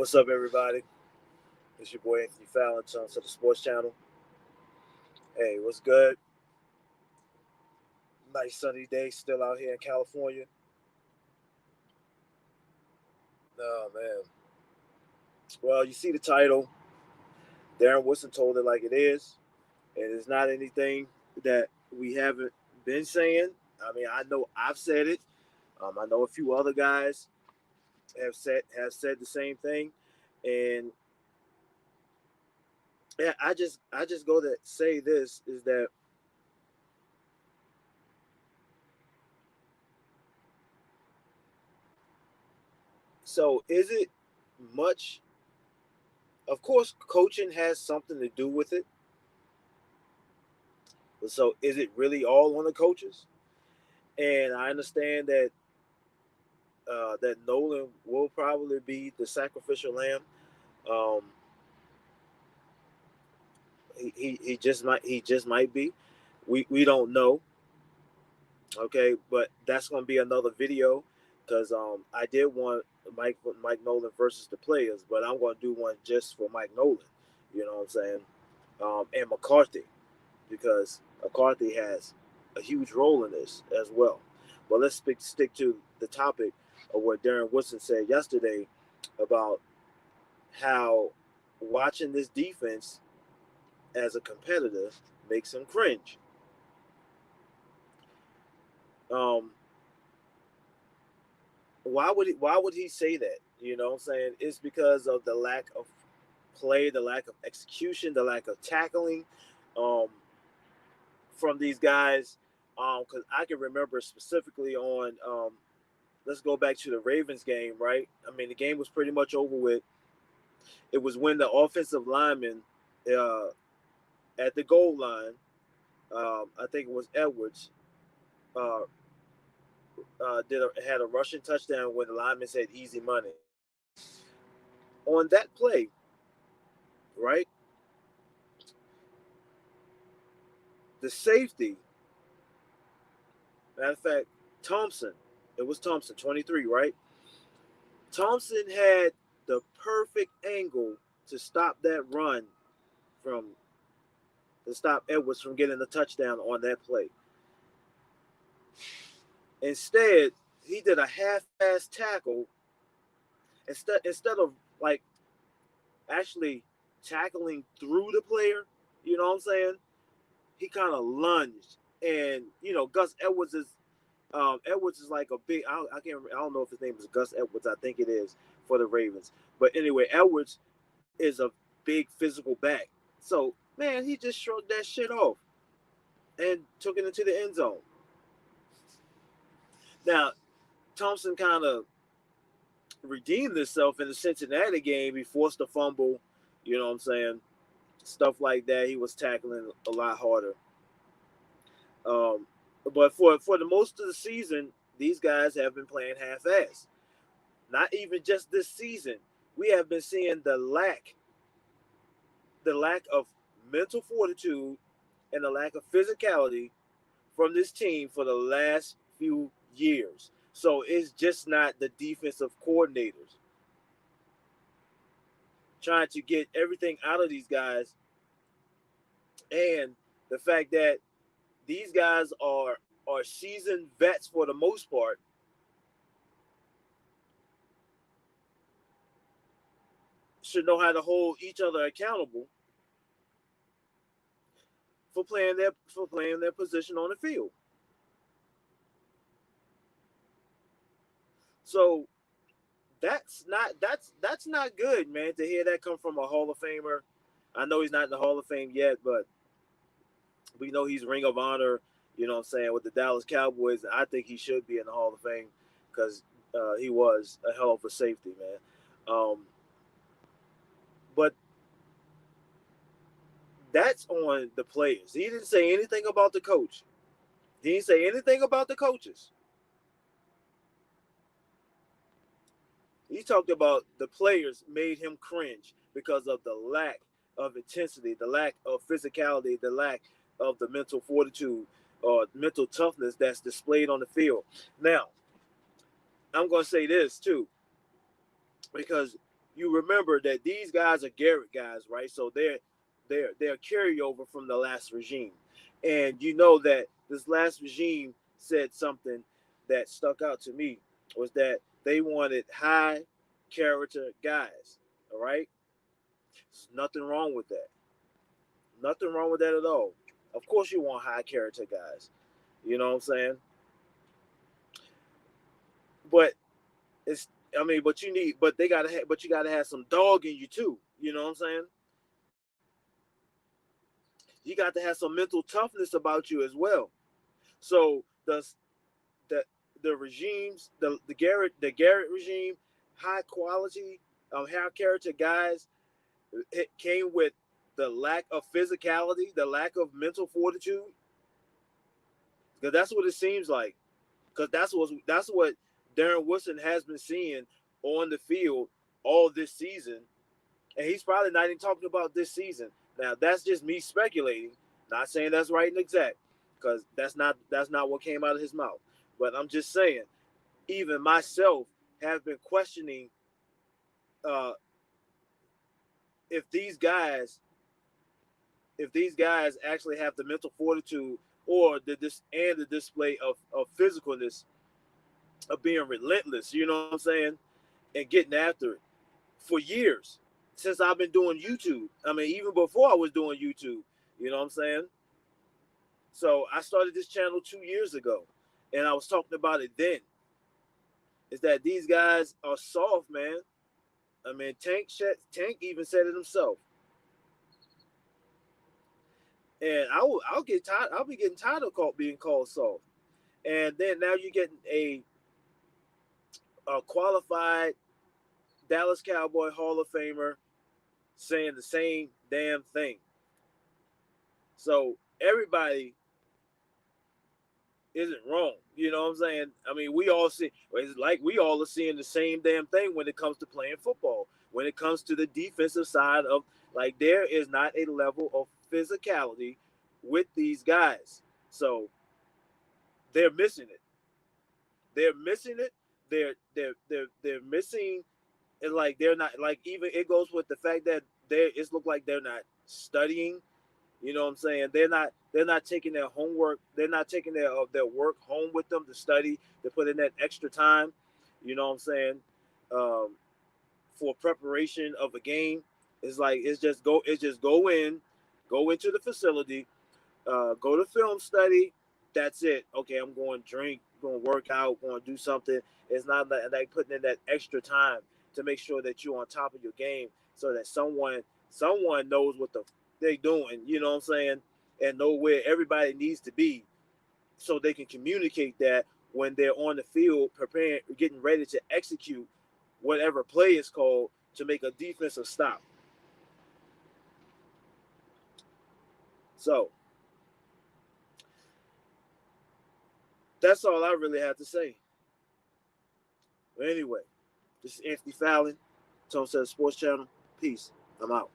What's up, everybody? It's your boy Anthony Fallon, Sons of the Sports Channel. Hey, what's good? Nice sunny day still out here in California. Oh, man. Well, you see the title. Darren Woodson told it like it is. And it's not anything that we haven't been saying. I mean, I know I've said it. I know a few other guys have said the same thing. And yeah, I just go to say this is that so is it much. Of course, coaching has something to do with it. So, is it really all on the coaches? And I understand that Nolan will probably be the sacrificial lamb. Um, he just might be. We don't know. Okay, but that's going to be another video because I did want Mike Nolan versus the players, but I'm going to do one just for Mike Nolan. You know what I'm saying? And McCarthy, because McCarthy has a huge role in this as well. But let's stick to the topic of what Darren Woodson said yesterday about how watching this defense as a competitor makes him cringe. Um, why would he say that? You know what I'm saying? It's because of the lack of play, the lack of execution, the lack of tackling um, from these guys. Because I can remember specifically on let's go back to the Ravens game, right? I mean, the game was pretty much over with. It was when the offensive lineman uh, at the goal line, I think it was Edwards, uh, had a rushing touchdown when the lineman said easy money. On that play, right, the safety, matter of fact, Thompson, it was Thompson, 23, right? Thompson had the perfect angle to stop that run from to stop Edwards from getting the touchdown on that play. Instead, he did a half-ass tackle instead of like actually tackling through the player. You know what I'm saying? He kind of lunged, and Gus Edwards is like a big. I don't know if his name is Gus Edwards. I think it is for the Ravens. But anyway, Edwards is a big physical back. So man, he just shrugged that shit off and took it into the end zone. Now Thompson kind of redeemed himself in the Cincinnati game. He forced a fumble. You know what I'm saying? Stuff like that. He was tackling a lot harder. Um, but for the most of the season, these guys have been playing half-ass. Not even just this season. We have been seeing the lack of mental fortitude and the lack of physicality from this team for the last few years. So it's just not the defensive coordinators trying to get everything out of these guys, and the fact that these guys are seasoned vets for the most part, should know how to hold each other accountable for playing their position on the field. So that's not good, man. To hear that come from a Hall of Famer. I know he's not in the Hall of Fame yet, but we know he's Ring of Honor. You know what I'm saying, with the Dallas Cowboys. I think he should be in the Hall of Fame because he was a hell of a safety, man. But that's on the players. He didn't say anything about the coach. He didn't say anything about the coaches. He talked about the players made him cringe because of the lack of intensity, the lack of physicality, the lack of the mental fortitude or mental toughness that's displayed on the field. Now, I'm going to say this too, because you remember that these guys are Garrett guys, right? So they're a carryover from the last regime, and you know that this last regime said something that stuck out to me was that they wanted high character guys. All right, there's nothing wrong with that. Nothing wrong with that at all. Of course, you want high character guys. You know what I'm saying? But it's I mean, but you need, but they gotta, but you gotta have some dog in you too. You know what I'm saying? You got to have some mental toughness about you as well. So the the regimes, the Garrett regime, high quality, high character guys, it came with the lack of physicality, the lack of mental fortitude, because that's what it seems like. Because that's what Darren Woodson has been seeing on the field all this season, and he's probably not even talking about this season. Now that's just me speculating, not saying that's right and exact, because that's not what came out of his mouth. But I'm just saying, even myself have been questioning uh, if these guys if these guys actually have the mental fortitude or the display of physicalness of being relentless. You know what I'm saying? And getting after it for years since I've been doing YouTube. I mean, even before I was doing YouTube. You know what I'm saying? So I started this channel 2 years ago, and I was talking about it then. Is that these guys are soft, man? I mean, Tank even said it himself, and I'll get tired. I'll be getting tired of being called soft. And then now you're getting a qualified Dallas Cowboy Hall of Famer saying the same damn thing. So everybody isn't wrong. You know what I'm saying? I mean, we all see, it's like we all are seeing the same damn thing when it comes to playing football. When it comes to the defensive side of, like, there is not a level of physicality with these guys. So they're missing it. They're missing it. They're missing, and like they're not, like, even it goes with the fact that it's look like they're not studying. You know what I'm saying? They're not taking their homework. They're not taking their work home with them to study, to put in that extra time. You know what I'm saying? Um, for preparation of a game. It's like go into the facility, go to film study. That's it. Okay, I'm going to drink, going to work out, going to do something. It's not like putting in that extra time to make sure that you're on top of your game, so that someone knows what they're doing. You know what I'm saying? And know where everybody needs to be, so they can communicate that when they're on the field, preparing, getting ready to execute whatever play is called to make a defensive stop. So that's all I really have to say. But anyway, this is Anthony Fallon, Tone Says Sports Channel. Peace. I'm out.